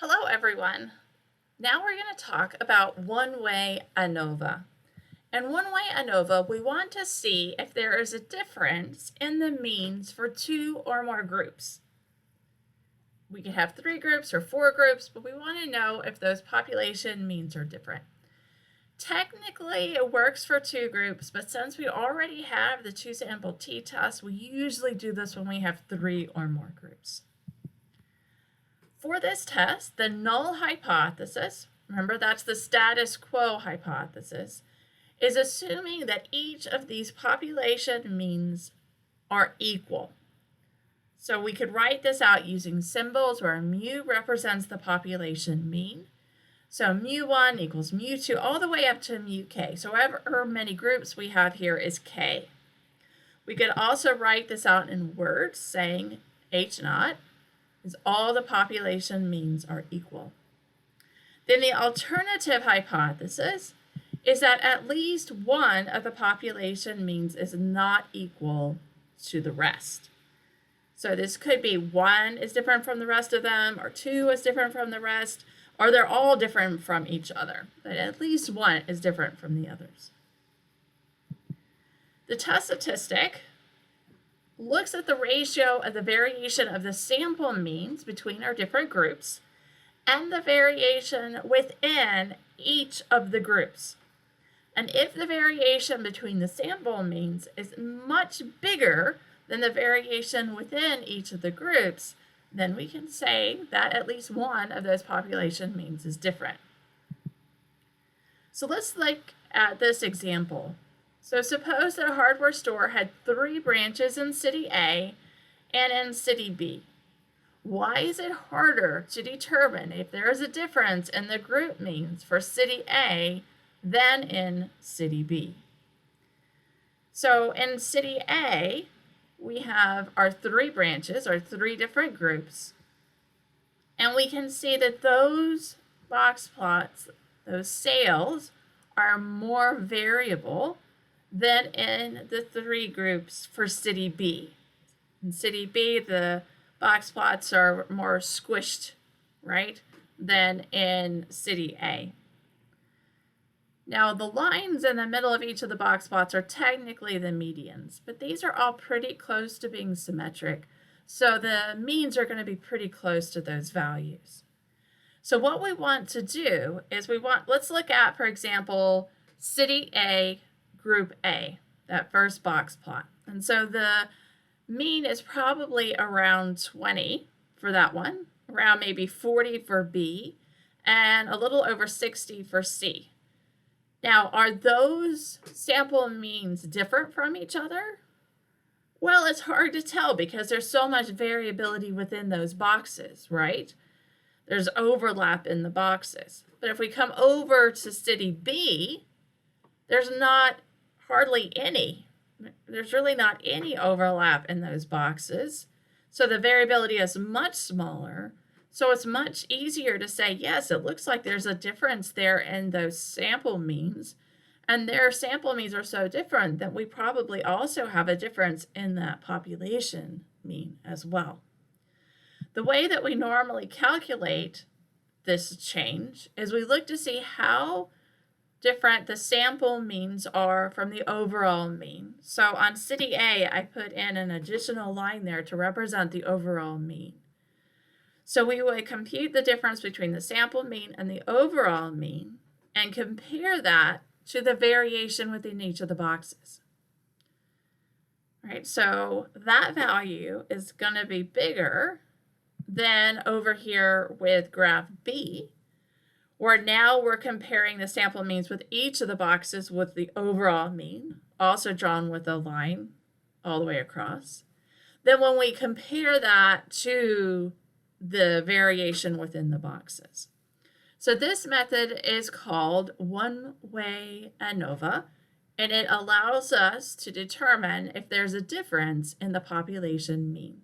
Hello everyone. Now we're going to talk about Way ANOVA. In Way ANOVA, we want to see if there is a difference in the means for two or more groups. We could have 3 groups or 4 groups, but we want to know if those population means are different. Technically, it works for 2 groups, but since we already have the 2-sample t-test, we usually do this when we have 3 or more groups. For this test, the null hypothesis, remember that's the status quo hypothesis, is assuming that each of these population means are equal. So we could write this out using symbols where mu represents the population mean. So mu1 equals mu2 all the way up to mu k. So however many groups we have here is k. We could also write this out in words saying h0 is all the population means are equal. Then the alternative hypothesis is that at least one of the population means is not equal to the rest. So this could be 1 is different from the rest of them, or 2 is different from the rest, or they're all different from each other, but at least 1 is different from the others. The test statistic looks at the ratio of the variation of the sample means between our different groups and the variation within each of the groups. And if the variation between the sample means is much bigger than the variation within each of the groups, then we can say that at least one of those population means is different. So let's look at this example. So suppose that a hardware store had 3 branches in city A and in city B. Why is it harder to determine if there is a difference in the group means for city A than in city B? So in city A, we have our 3 branches, our 3 different groups, and we can see that those box plots, those sales, are more variable than in the 3 groups for city B. In city B, the box plots are more squished, right, than in city A. Now, the lines in the middle of each of the box plots are technically the medians, but these are all pretty close to being symmetric, so the means are going to be pretty close to those values. So what we want to do is let's look at, for example, city A, group A, that first box plot. And so the mean is probably around 20 for that one, around maybe 40 for B, and a little over 60 for C. Now, are those sample means different from each other? Well, it's hard to tell because there's so much variability within those boxes, right? There's overlap in the boxes. But if we come over to city B, there's not hardly any. There's really not any overlap in those boxes. So the variability is much smaller. So it's much easier to say, yes, it looks like there's a difference there in those sample means. And their sample means are so different that we probably also have a difference in that population mean as well. The way that we normally calculate this change is we look to see how different the sample means are from the overall mean. So on city A, I put in an additional line there to represent the overall mean. So we would compute the difference between the sample mean and the overall mean and compare that to the variation within each of the boxes. All right, so that value is going to be bigger than over here with graph B, where now we're comparing the sample means with each of the boxes with the overall mean, also drawn with a line all the way across. Then when we compare that to the variation within the boxes. So this method is called Way ANOVA, and it allows us to determine if there's a difference in the population mean.